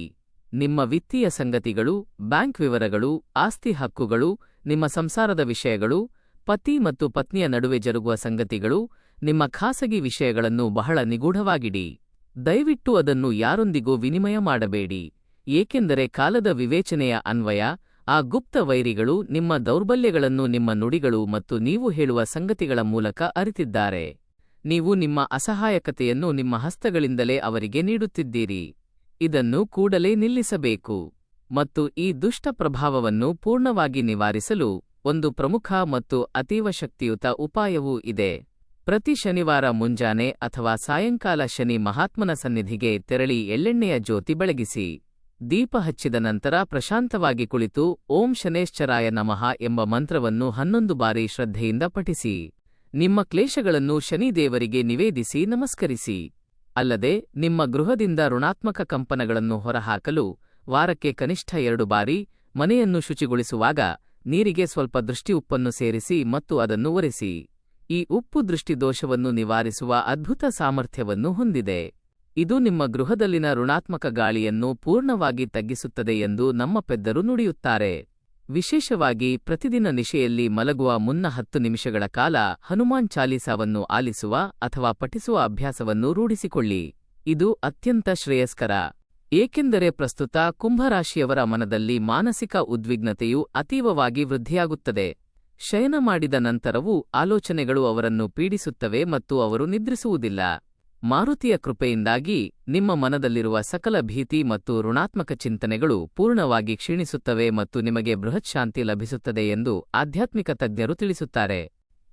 ನಿಮ್ಮ ವಿತ್ತೀಯ ಸಂಗತಿಗಳು, ಬ್ಯಾಂಕ್ ವಿವರಗಳು, ಆಸ್ತಿ ಹಕ್ಕುಗಳು, ನಿಮ್ಮ ಸಂಸಾರದ ವಿಷಯಗಳು, ಪತಿ ಮತ್ತು ಪತ್ನಿಯ ನಡುವೆ ಜರುಗುವ ಸಂಗತಿಗಳು, ನಿಮ್ಮ ಖಾಸಗಿ ವಿಷಯಗಳನ್ನು ಬಹಳ ನಿಗೂಢವಾಗಿಡಿ. ದಯವಿಟ್ಟು ಅದನ್ನು ಯಾರೊಂದಿಗೂ ವಿನಿಮಯ ಮಾಡಬೇಡಿ, ಏಕೆಂದರೆ ಕಾಲದ ವಿವೇಚನೆಯ ಅನ್ವಯ ಆ ಗುಪ್ತ ವೈರಿಗಳು ನಿಮ್ಮ ದೌರ್ಬಲ್ಯಗಳನ್ನು ನಿಮ್ಮ ನುಡಿಗಳು ಮತ್ತು ನೀವು ಹೇಳುವ ಸಂಗತಿಗಳ ಮೂಲಕ ಅರಿತಿದ್ದಾರೆ. ನೀವು ನಿಮ್ಮ ಅಸಹಾಯಕತೆಯನ್ನು ನಿಮ್ಮ ಹಸ್ತಗಳಿಂದಲೇ ಅವರಿಗೆ ನೀಡುತ್ತಿದ್ದೀರಿ. ಇದನ್ನು ಕೂಡಲೇ ನಿಲ್ಲಿಸಬೇಕು. ಮತ್ತು ಈ ದುಷ್ಟ ಪ್ರಭಾವವನ್ನು ಪೂರ್ಣವಾಗಿ ನಿವಾರಿಸಲು ಒಂದು ಪ್ರಮುಖ ಮತ್ತು ಅತೀವ ಶಕ್ತಿಯುತ ಉಪಾಯವೂ ಇದೆ. ಪ್ರತಿ ಶನಿವಾರ ಮುಂಜಾನೆ ಅಥವಾ ಸಾಯಂಕಾಲ ಶನಿ ಮಹಾತ್ಮನ ಸನ್ನಿಧಿಗೆ ತೆರಳಿ ಎಳ್ಳೆಣ್ಣೆಯ ಜ್ಯೋತಿ ಬೆಳಗಿಸಿ. ದೀಪ ಹಚ್ಚಿದ ನಂತರ ಪ್ರಶಾಂತವಾಗಿ ಕುಳಿತು ಓಂ ಶನೇಶ್ಚರಾಯ ನಮಃ ಎಂಬ ಮಂತ್ರವನ್ನು 11 ಬಾರಿ ಶ್ರದ್ಧೆಯಿಂದ ಪಠಿಸಿ. ನಿಮ್ಮ ಕ್ಲೇಶಗಳನ್ನು ಶನಿದೇವರಿಗೆ ನಿವೇದಿಸಿ ನಮಸ್ಕರಿಸಿ. ಅಲ್ಲದೆ ನಿಮ್ಮ ಗೃಹದಿಂದ ಋಣಾತ್ಮಕ ಕಂಪನಗಳನ್ನು ಹೊರಹಾಕಲು ವಾರಕ್ಕೆ ಕನಿಷ್ಠ 2 ಬಾರಿ ಮನೆಯನ್ನು ಶುಚಿಗೊಳಿಸುವಾಗ ನೀರಿಗೆ ಸ್ವಲ್ಪ ದೃಷ್ಟಿ ಉಪ್ಪನ್ನು ಸೇರಿಸಿ ಮತ್ತು ಅದನ್ನು ಒರೆಸಿ. ಈ ಉಪ್ಪು ದೃಷ್ಟಿದೋಷವನ್ನು ನಿವಾರಿಸುವ ಅದ್ಭುತ ಸಾಮರ್ಥ್ಯವನ್ನು ಹೊಂದಿದೆ. ಇದು ನಿಮ್ಮ ಗೃಹದಲ್ಲಿನ ಋಣಾತ್ಮಕ ಗಾಳಿಯನ್ನು ಪೂರ್ಣವಾಗಿ ತಗ್ಗಿಸುತ್ತದೆ ಎಂದು ನಮ್ಮ ಪೆದ್ದರು ನುಡಿಯುತ್ತಾರೆ. ವಿಶೇಷವಾಗಿ ಪ್ರತಿದಿನ ನಿಶೆಯಲ್ಲಿ ಮಲಗುವ ಮುನ್ನ 10 ನಿಮಿಷಗಳ ಕಾಲ ಹನುಮಾನ್ ಚಾಲೀಸಾವನ್ನು ಆಲಿಸುವ ಅಥವಾ ಪಠಿಸುವ ಅಭ್ಯಾಸವನ್ನು ರೂಢಿಸಿಕೊಳ್ಳಿ. ಇದು ಅತ್ಯಂತ ಶ್ರೇಯಸ್ಕರ, ಏಕೆಂದರೆ ಪ್ರಸ್ತುತ ಕುಂಭರಾಶಿಯವರ ಮನದಲ್ಲಿ ಮಾನಸಿಕ ಉದ್ವಿಗ್ನತೆಯು ಅತೀವವಾಗಿ ವೃದ್ಧಿಯಾಗುತ್ತದೆ. ಶಯನ ಮಾಡಿದ ನಂತರವೂ ಆಲೋಚನೆಗಳು ಅವರನ್ನು ಪೀಡಿಸುತ್ತವೆ ಮತ್ತು ಅವರು ನಿದ್ರಿಸುವುದಿಲ್ಲ. ಮಾರುತಿಯ ಕೃಪೆಯಿಂದಾಗಿ ನಿಮ್ಮ ಮನದಲ್ಲಿರುವ ಸಕಲ ಭೀತಿ ಮತ್ತು ಋಣಾತ್ಮಕ ಚಿಂತನೆಗಳು ಪೂರ್ಣವಾಗಿ ಕ್ಷೀಣಿಸುತ್ತವೆ ಮತ್ತು ನಿಮಗೆ ಬೃಹತ್ ಶಾಂತಿ ಲಭಿಸುತ್ತದೆ ಎಂದು ಆಧ್ಯಾತ್ಮಿಕ ತಜ್ಞರು ತಿಳಿಸುತ್ತಾರೆ.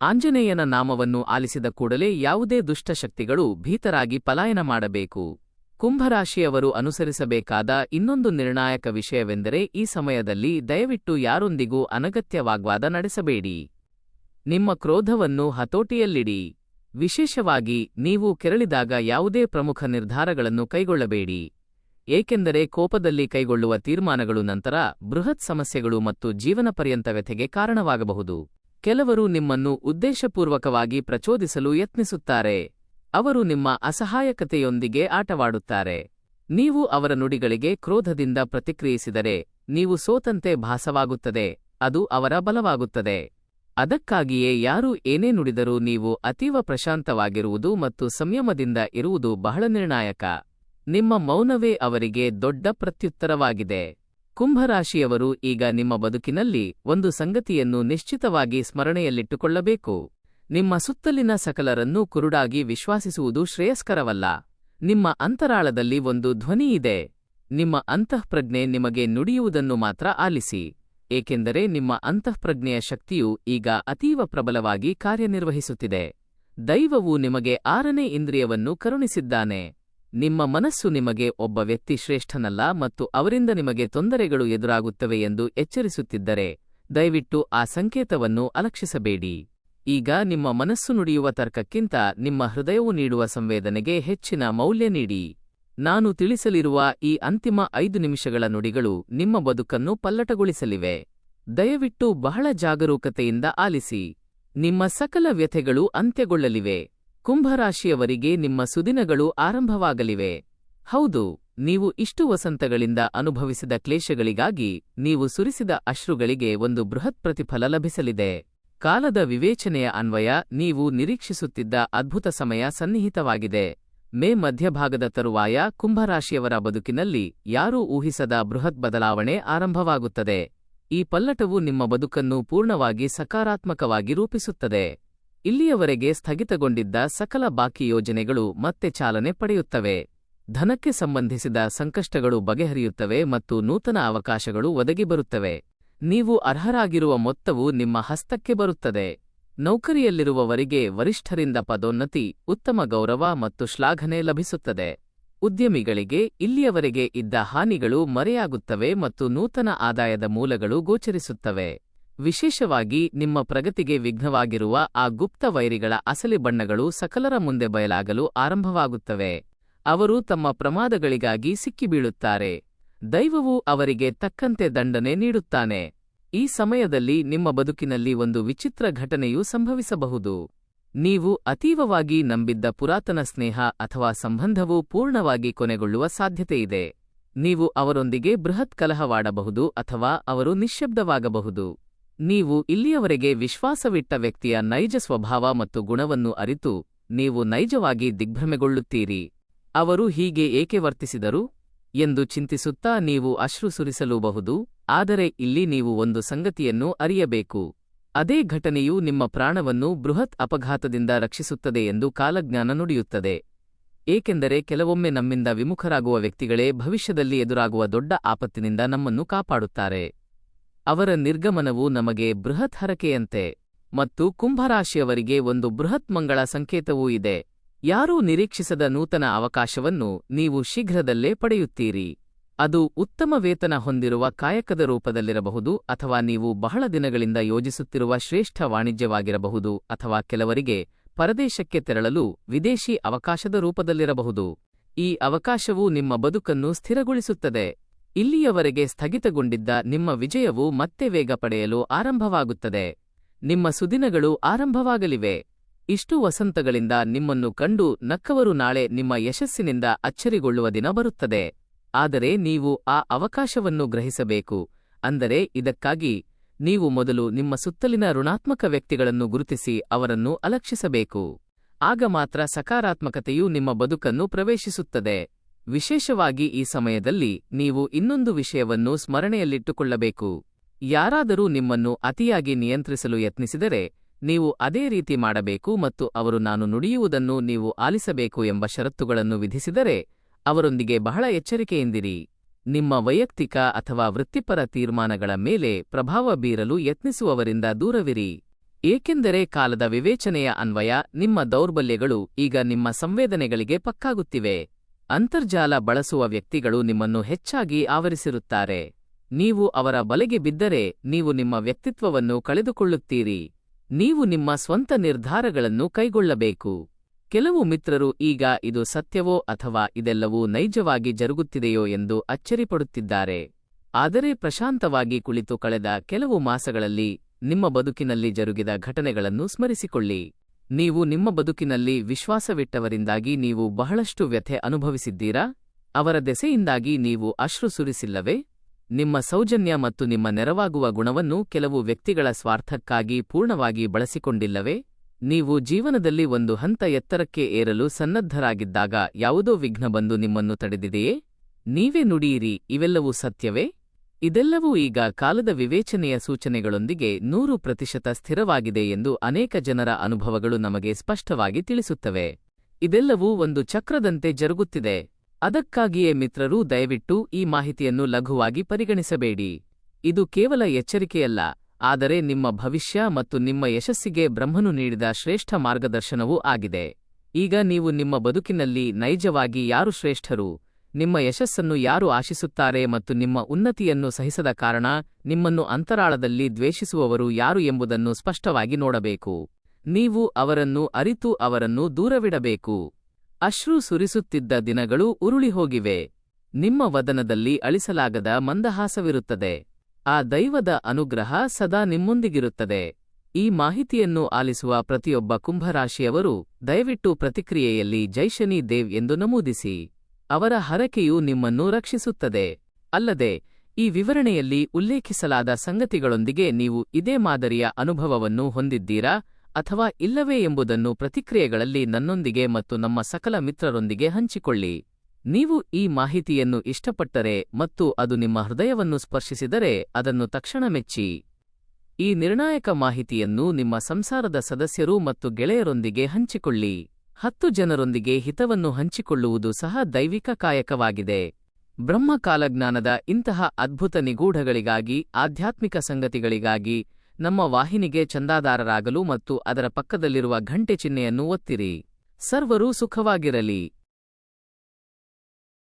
ಆಂಜನೇಯನ ನಾಮವನ್ನು ಆಲಿಸಿದ ಕೂಡಲೇ ಯಾವುದೇ ದುಷ್ಟಶಕ್ತಿಗಳು ಭೀತರಾಗಿ ಪಲಾಯನ ಮಾಡಬೇಕು. ಕುಂಭರಾಶಿಯವರು ಅನುಸರಿಸಬೇಕಾದ ಇನ್ನೊಂದು ನಿರ್ಣಾಯಕ ವಿಷಯವೆಂದರೆ ಈ ಸಮಯದಲ್ಲಿ ದಯವಿಟ್ಟು ಯಾರೊಂದಿಗೂ ಅನಗತ್ಯ ವಾಗ್ವಾದ ನಡೆಸಬೇಡಿ. ನಿಮ್ಮ ಕ್ರೋಧವನ್ನು ಹತೋಟಿಯಲ್ಲಿಡಿ. ವಿಶೇಷವಾಗಿ ನೀವು ಕೆರಳಿದಾಗ ಯಾವುದೇ ಪ್ರಮುಖ ನಿರ್ಧಾರಗಳನ್ನು ಕೈಗೊಳ್ಳಬೇಡಿ, ಏಕೆಂದರೆ ಕೋಪದಲ್ಲಿ ಕೈಗೊಳ್ಳುವ ತೀರ್ಮಾನಗಳು ನಂತರ ಬೃಹತ್ ಸಮಸ್ಯೆಗಳು ಮತ್ತು ಜೀವನಪರ್ಯಂತ ವ್ಯಥೆಗೆ ಕಾರಣವಾಗಬಹುದು. ಕೆಲವರು ನಿಮ್ಮನ್ನು ಉದ್ದೇಶಪೂರ್ವಕವಾಗಿ ಪ್ರಚೋದಿಸಲು ಯತ್ನಿಸುತ್ತಾರೆ. ಅವರು ನಿಮ್ಮ ಅಸಹಾಯಕತೆಯೊಂದಿಗೆ ಆಟವಾಡುತ್ತಾರೆ. ನೀವು ಅವರ ನುಡಿಗಳಿಗೆ ಕ್ರೋಧದಿಂದ ಪ್ರತಿಕ್ರಿಯಿಸಿದರೆ ನೀವು ಸೋತಂತೆ ಭಾಸವಾಗುತ್ತದೆ, ಅದು ಅವರ ಬಲವಾಗುತ್ತದೆ. ಅದಕ್ಕಾಗಿಯೇ ಯಾರು ಏನೇ ನುಡಿದರೂ ನೀವು ಅತೀವ ಪ್ರಶಾಂತವಾಗಿರುವುದು ಮತ್ತು ಸಂಯಮದಿಂದ ಇರುವುದು ಬಹಳ ನಿರ್ಣಾಯಕ. ನಿಮ್ಮ ಮೌನವೇ ಅವರಿಗೆ ದೊಡ್ಡ ಪ್ರತ್ಯುತ್ತರವಾಗಿದೆ. ಕುಂಭರಾಶಿಯವರು ಈಗ ನಿಮ್ಮ ಬದುಕಿನಲ್ಲಿ ಒಂದು ಸಂಗತಿಯನ್ನು ನಿಶ್ಚಿತವಾಗಿ ಸ್ಮರಣೆಯಲ್ಲಿಟ್ಟುಕೊಳ್ಳಬೇಕು. ನಿಮ್ಮ ಸುತ್ತಲಿನ ಸಕಲರನ್ನೂ ಕುರುಡಾಗಿ ವಿಶ್ವಾಸಿಸುವುದು ಶ್ರೇಯಸ್ಕರವಲ್ಲ. ನಿಮ್ಮ ಅಂತರಾಳದಲ್ಲಿ ಒಂದು ಧ್ವನಿಯಿದೆ. ನಿಮ್ಮ ಅಂತಃಪ್ರಜ್ಞೆ ನಿಮಗೆ ನುಡಿಯುವುದನ್ನು ಮಾತ್ರ ಆಲಿಸಿ. ಏಕೆಂದರೆ ನಿಮ್ಮ ಅಂತಃಪ್ರಜ್ಞೆಯ ಶಕ್ತಿಯು ಈಗ ಅತೀವ ಪ್ರಬಲವಾಗಿ ಕಾರ್ಯನಿರ್ವಹಿಸುತ್ತಿದೆ. ದೈವವು ನಿಮಗೆ 6ನೇ ಇಂದ್ರಿಯವನ್ನು ಕರುಣಿಸಿದ್ದಾನೆ. ನಿಮ್ಮ ಮನಸ್ಸು ನಿಮಗೆ ಒಬ್ಬ ವ್ಯಕ್ತಿ ಶ್ರೇಷ್ಠನಲ್ಲ ಮತ್ತು ಅವರಿಂದ ನಿಮಗೆ ತೊಂದರೆಗಳು ಎದುರಾಗುತ್ತವೆ ಎಂದು ಎಚ್ಚರಿಸುತ್ತಿದ್ದರೆ, ದಯವಿಟ್ಟು ಆ ಸಂಕೇತವನ್ನು ಅಲಕ್ಷಿಸಬೇಡಿ. ಈಗ ನಿಮ್ಮ ಮನಸ್ಸು ನುಡಿಯುವ ತರ್ಕಕ್ಕಿಂತ ನಿಮ್ಮ ಹೃದಯವು ನೀಡುವ ಸಂವೇದನೆಗೆ ಹೆಚ್ಚಿನ ಮೌಲ್ಯ ನೀಡಿ. ನಾನು ತಿಳಿಸಲಿರುವ ಈ ಅಂತಿಮ 5 ನಿಮಿಷಗಳ ನುಡಿಗಳು ನಿಮ್ಮ ಬದುಕನ್ನು ಪಲ್ಲಟಗೊಳಿಸಲಿವೆ. ದಯವಿಟ್ಟು ಬಹಳ ಜಾಗರೂಕತೆಯಿಂದ ಆಲಿಸಿ. ನಿಮ್ಮ ಸಕಲ ವ್ಯಥೆಗಳು ಅಂತ್ಯಗೊಳ್ಳಲಿವೆ. ಕುಂಭರಾಶಿಯವರಿಗೆ ನಿಮ್ಮ ಸುದಿನಗಳು ಆರಂಭವಾಗಲಿವೆ. ಹೌದು, ನೀವು ಇಷ್ಟು ವಸಂತಗಳಿಂದ ಅನುಭವಿಸಿದ ಕ್ಲೇಶಗಳಿಗಾಗಿ ನೀವು ಸುರಿಸಿದ ಅಶ್ರುಗಳಿಗೆ ಒಂದು ಬೃಹತ್ ಪ್ರತಿಫಲ ಲಭಿಸಲಿದೆ. ಕಾಲದ ವಿವೇಚನೆಯ ಅನ್ವಯ ನೀವು ನಿರೀಕ್ಷಿಸುತ್ತಿದ್ದ ಅದ್ಭುತ ಸಮಯ ಸನ್ನಿಹಿತವಾಗಿದೆ. ಮೇ ಮಧ್ಯಭಾಗದ ತರುವಾಯ ಕುಂಭರಾಶಿಯವರ ಬದುಕಿನಲ್ಲಿ ಯಾರೂ ಊಹಿಸದ ಬೃಹತ್ ಬದಲಾವಣೆ ಆರಂಭವಾಗುತ್ತದೆ. ಈ ಪಲ್ಲಟವು ನಿಮ್ಮ ಬದುಕನ್ನು ಪೂರ್ಣವಾಗಿ ಸಕಾರಾತ್ಮಕವಾಗಿ ರೂಪಿಸುತ್ತದೆ. ಇಲ್ಲಿಯವರೆಗೆ ಸ್ಥಗಿತಗೊಂಡಿದ್ದ ಸಕಲ ಬಾಕಿ ಯೋಜನೆಗಳು ಮತ್ತೆ ಚಾಲನೆ ಪಡೆಯುತ್ತವೆ. ಧನಕ್ಕೆ ಸಂಬಂಧಿಸಿದ ಸಂಕಷ್ಟಗಳು ಬಗೆಹರಿಯುತ್ತವೆ ಮತ್ತು ನೂತನ ಅವಕಾಶಗಳು ಒದಗಿ ಬರುತ್ತವೆ. ನೀವು ಅರ್ಹರಾಗಿರುವ ಮೊತ್ತವು ನಿಮ್ಮ ಹಸ್ತಕ್ಕೆ ಬರುತ್ತದೆ. ನೌಕರಿಯಲ್ಲಿರುವವರಿಗೆ ವರಿಷ್ಠರಿಂದ ಪದೋನ್ನತಿ, ಉತ್ತಮ ಗೌರವ ಮತ್ತು ಶ್ಲಾಘನೆ ಲಭಿಸುತ್ತದೆ. ಉದ್ಯಮಿಗಳಿಗೆ ಇಲ್ಲಿಯವರೆಗೆ ಇದ್ದ ಹಾನಿಗಳು ಮರೆಯಾಗುತ್ತವೆ ಮತ್ತು ನೂತನ ಆದಾಯದ ಮೂಲಗಳು ಗೋಚರಿಸುತ್ತವೆ. ವಿಶೇಷವಾಗಿ ನಿಮ್ಮ ಪ್ರಗತಿಗೆ ವಿಘ್ನವಾಗಿರುವ ಆ ಗುಪ್ತ ವೈರಿಗಳ ಅಸಲಿ ಬಣ್ಣಗಳು ಸಕಲರ ಮುಂದೆ ಬಯಲಾಗಲು ಆರಂಭವಾಗುತ್ತವೆ. ಅವರು ತಮ್ಮ ಪ್ರಮಾದಗಳಿಗಾಗಿ ಸಿಕ್ಕಿಬೀಳುತ್ತಾರೆ. ದೈವವು ಅವರಿಗೆ ತಕ್ಕಂತೆ ದಂಡನೆ ನೀಡುತ್ತಾನೆ. ಈ ಸಮಯದಲ್ಲಿ ನಿಮ್ಮ ಬದುಕಿನಲ್ಲಿ ಒಂದು ವಿಚಿತ್ರ ಘಟನೆಯು ಸಂಭವಿಸಬಹುದು. ನೀವು ಅತೀವವಾಗಿ ನಂಬಿದ್ದ ಪುರಾತನ ಸ್ನೇಹ ಅಥವಾ ಸಂಬಂಧವು ಪೂರ್ಣವಾಗಿ ಕೊನೆಗೊಳ್ಳುವ ಸಾಧ್ಯತೆಯಿದೆ. ನೀವು ಅವರೊಂದಿಗೆ ಬೃಹತ್ ಕಲಹವಾಡಬಹುದು ಅಥವಾ ಅವರು ನಿಶ್ಶಬ್ದವಾಗಬಹುದು. ನೀವು ಇಲ್ಲಿಯವರೆಗೆ ವಿಶ್ವಾಸವಿಟ್ಟ ವ್ಯಕ್ತಿಯ ನೈಜ ಸ್ವಭಾವ ಮತ್ತು ಗುಣವನ್ನು ಅರಿತು ನೀವು ನೈಜವಾಗಿ ದಿಗ್ಭ್ರಮೆಗೊಳ್ಳುತ್ತೀರಿ. ಅವರು ಹೀಗೆ ಏಕೆ ವರ್ತಿಸಿದರು ಎಂದು ಚಿಂತಿಸುತ್ತಾ ನೀವು ಅಶ್ರು ಸುರಿಸಲೂಬಹುದು. ಆದರೆ ಇಲ್ಲಿ ನೀವು ಒಂದು ಸಂಗತಿಯನ್ನು ಅರಿಯಬೇಕು. ಅದೇ ಘಟನೆಯು ನಿಮ್ಮ ಪ್ರಾಣವನ್ನು ಬೃಹತ್ ಅಪಘಾತದಿಂದ ರಕ್ಷಿಸುತ್ತದೆ ಎಂದು ಕಾಲಜ್ಞಾನ ನುಡಿಯುತ್ತದೆ. ಏಕೆಂದರೆ ಕೆಲವೊಮ್ಮೆ ನಮ್ಮಿಂದ ವಿಮುಖರಾಗುವ ವ್ಯಕ್ತಿಗಳೇ ಭವಿಷ್ಯದಲ್ಲಿ ಎದುರಾಗುವ ದೊಡ್ಡ ಆಪತ್ತಿನಿಂದ ನಮ್ಮನ್ನು ಕಾಪಾಡುತ್ತಾರೆ. ಅವರ ನಿರ್ಗಮನವು ನಮಗೆ ಬೃಹತ್ ಹರಕೆಯಂತೆ. ಮತ್ತು ಕುಂಭರಾಶಿಯವರಿಗೆ ಒಂದು ಬೃಹತ್ ಮಂಗಳ ಸಂಕೇತವೂ ಇದೆ. ಯಾರೂ ನಿರೀಕ್ಷಿಸದ ನೂತನ ಅವಕಾಶವನ್ನು ನೀವು ಶೀಘ್ರದಲ್ಲೇ ಪಡೆಯುತ್ತೀರಿ. ಅದು ಉತ್ತಮ ವೇತನ ಹೊಂದಿರುವ ಕಾಯಕದ ರೂಪದಲ್ಲಿರಬಹುದು ಅಥವಾ ನೀವು ಬಹಳ ದಿನಗಳಿಂದ ಯೋಜಿಸುತ್ತಿರುವ ಶ್ರೇಷ್ಠ ವಾಣಿಜ್ಯವಾಗಿರಬಹುದು ಅಥವಾ ಕೆಲವರಿಗೆ ಪರದೇಶಕ್ಕೆ ತೆರಳಲು ವಿದೇಶಿ ಅವಕಾಶದ ರೂಪದಲ್ಲಿರಬಹುದು. ಈ ಅವಕಾಶವು ನಿಮ್ಮ ಬದುಕನ್ನು ಸ್ಥಿರಗೊಳಿಸುತ್ತದೆ. ಇಲ್ಲಿಯವರೆಗೆ ಸ್ಥಗಿತಗೊಂಡಿದ್ದ ನಿಮ್ಮ ವಿಜಯವು ಮತ್ತೆ ವೇಗ ಪಡೆಯಲು ಆರಂಭವಾಗುತ್ತದೆ. ನಿಮ್ಮ ಸುದಿನಗಳು ಆರಂಭವಾಗಲಿವೆ. ಇಷ್ಟು ವಸಂತಗಳಿಂದ ನಿಮ್ಮನ್ನು ಕಂಡು ನಕ್ಕವರು ನಾಳೆ ನಿಮ್ಮ ಯಶಸ್ಸಿನಿಂದ ಅಚ್ಚರಿಗೊಳ್ಳುವ ದಿನ ಬರುತ್ತದೆ. ಆದರೆ ನೀವು ಆ ಅವಕಾಶವನ್ನು ಗ್ರಹಿಸಬೇಕು. ಅಂದರೆ ಇದಕ್ಕಾಗಿ ನೀವು ಮೊದಲು ನಿಮ್ಮ ಸುತ್ತಲಿನ ಋಣಾತ್ಮಕ ವ್ಯಕ್ತಿಗಳನ್ನು ಗುರುತಿಸಿ ಅವರನ್ನು ಅಲಕ್ಷಿಸಬೇಕು. ಆಗ ಮಾತ್ರ ಸಕಾರಾತ್ಮಕತೆಯು ನಿಮ್ಮ ಬದುಕನ್ನು ಪ್ರವೇಶಿಸುತ್ತದೆ. ವಿಶೇಷವಾಗಿ ಈ ಸಮಯದಲ್ಲಿ ನೀವು ಇನ್ನೊಂದು ವಿಷಯವನ್ನು ಸ್ಮರಣೆಯಲ್ಲಿಟ್ಟುಕೊಳ್ಳಬೇಕು. ಯಾರಾದರೂ ನಿಮ್ಮನ್ನು ಅತಿಯಾಗಿ ನಿಯಂತ್ರಿಸಲು ಯತ್ನಿಸಿದರೆ ನೀವು ಅದೇ ರೀತಿ ಮಾಡಬೇಕು ಮತ್ತು ಅವರು ನಾನು ನುಡಿಯುವುದನ್ನು ನೀವು ಆಲಿಸಬೇಕು ಎಂಬ ಷರತ್ತುಗಳನ್ನು ವಿಧಿಸಿದರೆ ಅವರೊಂದಿಗೆ ಬಹಳ ಎಚ್ಚರಿಕೆಯಿಂದಿರಿ. ನಿಮ್ಮ ವೈಯಕ್ತಿಕ ಅಥವಾ ವೃತ್ತಿಪರ ತೀರ್ಮಾನಗಳ ಮೇಲೆ ಪ್ರಭಾವ ಬೀರಲು ಯತ್ನಿಸುವವರಿಂದ ದೂರವಿರಿ. ಏಕೆಂದರೆ ಕಾಲದ ವಿವೇಚನೆಯ ಅನ್ವಯ ನಿಮ್ಮ ದೌರ್ಬಲ್ಯಗಳು ಈಗ ನಿಮ್ಮ ಸಂವೇದನೆಗಳಿಗೆ ಪಕ್ಕಾಗುತ್ತಿವೆ. ಅಂತರ್ಜಾಲ ಬಳಸುವ ವ್ಯಕ್ತಿಗಳು ನಿಮ್ಮನ್ನು ಹೆಚ್ಚಾಗಿ ಆವರಿಸಿರುತ್ತಾರೆ. ನೀವು ಅವರ ಬಲೆಗೆ ಬಿದ್ದರೆ ನೀವು ನಿಮ್ಮ ವ್ಯಕ್ತಿತ್ವವನ್ನು ಕಳೆದುಕೊಳ್ಳುತ್ತೀರಿ. ನೀವು ನಿಮ್ಮ ಸ್ವಂತ ನಿರ್ಧಾರಗಳನ್ನು ಕೈಗೊಳ್ಳಬೇಕು. ಕೆಲವು ಮಿತ್ರರು ಈಗ ಇದು ಸತ್ಯವೋ ಅಥವಾ ಇದೆಲ್ಲವೂ ನೈಜವಾಗಿ ಜರುಗುತ್ತಿದೆಯೋ ಎಂದು ಅಚ್ಚರಿಪಡುತ್ತಿದ್ದಾರೆ. ಆದರೆ ಪ್ರಶಾಂತವಾಗಿ ಕುಳಿತು ಕಳೆದ ಕೆಲವು ಮಾಸಗಳಲ್ಲಿ ನಿಮ್ಮ ಬದುಕಿನಲ್ಲಿ ಜರುಗಿದ ಘಟನೆಗಳನ್ನು ಸ್ಮರಿಸಿಕೊಳ್ಳಿ. ನೀವು ನಿಮ್ಮ ಬದುಕಿನಲ್ಲಿ ವಿಶ್ವಾಸವಿಟ್ಟವರಿಂದಾಗಿ ನೀವು ಬಹಳಷ್ಟು ವ್ಯಥೆ ಅನುಭವಿಸಿದ್ದೀರಾ? ಅವರ ದೆಸೆಯಿಂದಾಗಿ ನೀವು ಅಶ್ರು ಸುರಿಸಿಲ್ಲವೇ? ನಿಮ್ಮ ಸೌಜನ್ಯ ಮತ್ತು ನಿಮ್ಮ ನೆರವಾಗುವ ಗುಣವನ್ನು ಕೆಲವು ವ್ಯಕ್ತಿಗಳ ಸ್ವಾರ್ಥಕ್ಕಾಗಿ ಪೂರ್ಣವಾಗಿ ಬಳಸಿಕೊಂಡಿಲ್ಲವೇ? ನೀವು ಜೀವನದಲ್ಲಿ ಒಂದು ಹಂತ ಎತ್ತರಕ್ಕೆ ಏರಲು ಸನ್ನದ್ಧರಾಗಿದ್ದಾಗ ಯಾವುದೋ ವಿಘ್ನ ಬಂದು ನಿಮ್ಮನ್ನು ತಡೆದಿದೆಯೇ? ನೀವೇ ನುಡಿಯಿರಿ, ಇವೆಲ್ಲವೂ ಸತ್ಯವೇ? ಇದೆಲ್ಲವೂ ಈಗ ಕಾಲದ ವಿವೇಚನೆಯ ಸೂಚನೆಗಳೊಂದಿಗೆ 100% ಸ್ಥಿರವಾಗಿದೆ ಎಂದು ಅನೇಕ ಜನರ ಅನುಭವಗಳು ನಮಗೆ ಸ್ಪಷ್ಟವಾಗಿ ತಿಳಿಸುತ್ತವೆ. ಇದೆಲ್ಲವೂ ಒಂದು ಚಕ್ರದಂತೆ ಜರುಗುತ್ತಿದೆ. ಅದಕ್ಕಾಗಿಯೇ ಮಿತ್ರರು, ದಯವಿಟ್ಟು ಈ ಮಾಹಿತಿಯನ್ನು ಲಘುವಾಗಿ ಪರಿಗಣಿಸಬೇಡಿ. ಇದು ಕೇವಲ ಎಚ್ಚರಿಕೆಯಲ್ಲ, ಆದರೆ ನಿಮ್ಮ ಭವಿಷ್ಯ ಮತ್ತು ನಿಮ್ಮ ಯಶಸ್ಸಿಗೆ ಬ್ರಹ್ಮನು ನೀಡಿದ ಶ್ರೇಷ್ಠ ಮಾರ್ಗದರ್ಶನವೂ ಆಗಿದೆ. ಈಗ ನೀವು ನಿಮ್ಮ ಬದುಕಿನಲ್ಲಿ ನೈಜವಾಗಿ ಯಾರು ಶ್ರೇಷ್ಠರು, ನಿಮ್ಮ ಯಶಸ್ಸನ್ನು ಯಾರು ಆಶಿಸುತ್ತಾರೆ ಮತ್ತು ನಿಮ್ಮ ಉನ್ನತಿಯನ್ನು ಸಹಿಸದ ಕಾರಣ ನಿಮ್ಮನ್ನು ಅಂತರಾಳದಲ್ಲಿ ದ್ವೇಷಿಸುವವರು ಯಾರು ಎಂಬುದನ್ನು ಸ್ಪಷ್ಟವಾಗಿ ನೋಡಬೇಕು. ನೀವು ಅವರನ್ನು ಅರಿತು ಅವರನ್ನು ದೂರವಿಡಬೇಕು. ಅಶ್ರು ಸುರಿಸುತ್ತಿದ್ದ ದಿನಗಳು ಉರುಳಿಹೋಗಿವೆ. ನಿಮ್ಮ ವದನದಲ್ಲಿ ಅಳಿಸಲಾಗದ ಮಂದಹಾಸವಿರುತ್ತದೆ. ಆ ದೈವದ ಅನುಗ್ರಹ ಸದಾ ನಿಮ್ಮೊಂದಿಗಿರುತ್ತದೆ. ಈ ಮಾಹಿತಿಯನ್ನು ಆಲಿಸುವ ಪ್ರತಿಯೊಬ್ಬ ಕುಂಭರಾಶಿಯವರು ದಯವಿಟ್ಟು ಪ್ರತಿಕ್ರಿಯೆಯಲ್ಲಿ ಜೈ ಶನಿ ದೇವ್ ಎಂದು ನಮೂದಿಸಿ. ಅವರ ಹರಕೆಯು ನಿಮ್ಮನ್ನು ರಕ್ಷಿಸುತ್ತದೆ. ಅಲ್ಲದೆ ಈ ವಿವರಣೆಯಲ್ಲಿ ಉಲ್ಲೇಖಿಸಲಾದ ಸಂಗತಿಗಳೊಂದಿಗೆ ನೀವು ಇದೇ ಮಾದರಿಯ ಅನುಭವವನ್ನು ಹೊಂದಿದ್ದೀರಾ ಅಥವಾ ಇಲ್ಲವೇ ಎಂಬುದನ್ನು ಪ್ರತಿಕ್ರಿಯೆಗಳಲ್ಲಿ ನನ್ನೊಂದಿಗೆ ಮತ್ತು ನಮ್ಮ ಸಕಲ ಮಿತ್ರರೊಂದಿಗೆ ಹಂಚಿಕೊಳ್ಳಿ. ನೀವು ಈ ಮಾಹಿತಿಯನ್ನು ಇಷ್ಟಪಟ್ಟರೆ ಮತ್ತು ಅದು ನಿಮ್ಮ ಹೃದಯವನ್ನು ಸ್ಪರ್ಶಿಸಿದರೆ ಅದನ್ನು ತಕ್ಷಣ ಮೆಚ್ಚಿ. ಈ ನಿರ್ಣಾಯಕ ಮಾಹಿತಿಯನ್ನು ನಿಮ್ಮ ಸಂಸಾರದ ಸದಸ್ಯರು ಮತ್ತು ಗೆಳೆಯರೊಂದಿಗೆ ಹಂಚಿಕೊಳ್ಳಿ. 10 ಜನರೊಂದಿಗೆ ಹಿತವನ್ನು ಹಂಚಿಕೊಳ್ಳುವುದು ಸಹ ದೈವಿಕ ಕಾಯಕವಾಗಿದೆ. ಬ್ರಹ್ಮಕಾಲಜ್ಞಾನದ ಇಂತಹ ಅದ್ಭುತ ನಿಗೂಢಗಳಿಗಾಗಿ, ಆಧ್ಯಾತ್ಮಿಕ ಸಂಗತಿಗಳಿಗಾಗಿ ನಮ್ಮ ವಾಹಿನಿಗೆ ಚಂದಾದಾರರಾಗಲು ಮತ್ತು ಅದರ ಪಕ್ಕದಲ್ಲಿರುವ ಘಂಟೆ ಚಿಹ್ನೆಯನ್ನು ಒತ್ತಿರಿ. ಸರ್ವರೂ ಸುಖವಾಗಿರಲಿ.